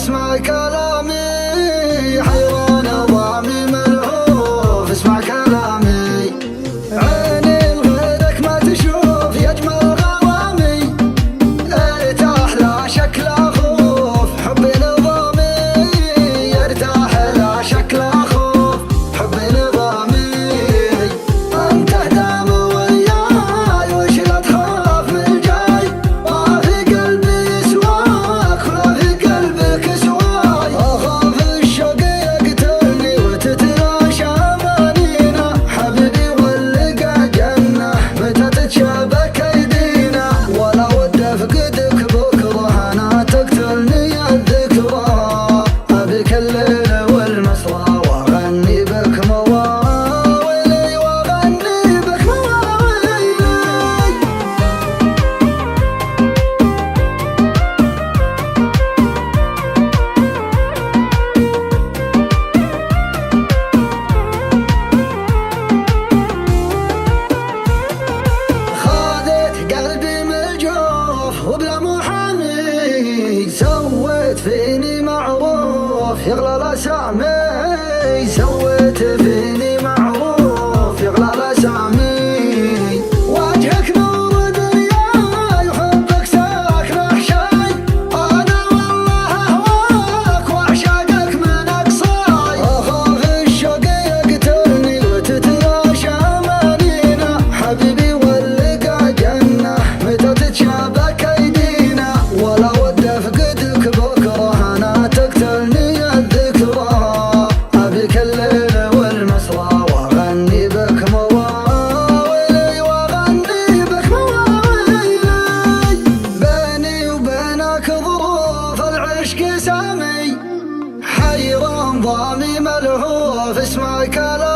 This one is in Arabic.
اسمع كلامي، حيران ضامي ملهوف اسمع كلامي. عيني لغيرك ما تشوف يجمل غرامي، ارتاح لا شك لا خوف حبي نظامي، ارتاح لا شك لا خوف حبي نظامي. انت دام وياي وش لا تخاف من جاي، ما في قلبي سواك ولا في قلبك سواي. اخاف الشوق يقتلني وتتلاشى امانينا، حبيبي واللقى جنه متى تتشابك ايدينا. ولا ود افقدك بكره انا تقتلني الذكرى، ابيك الليل والمسرى واغني بك مواويلي، واغني بك مواويلي. خذت قلبي من الجوف وبلا محامي، سويت فيني معروف يغلى الاسامي، سويت فيني معروف يغلى الاسامي. وجهك نور دنياي وحبك ساكن احشاي، انا والله اهواك واعشاقك من اقصاي. اخاف الشوق يقتلني وتتلاشى امانينا، حبيبي واللقى جنه متى تتشابك ايدينا. ولا ود افقدك بكره انا تقتلني الذكرى، ابيك الليل والمسرى واغني بك مواويلي، واغني بك مواويلي. بيني وبينك ظروف العشق سامي، حيران ضامي ملهوف اسمع كلامي.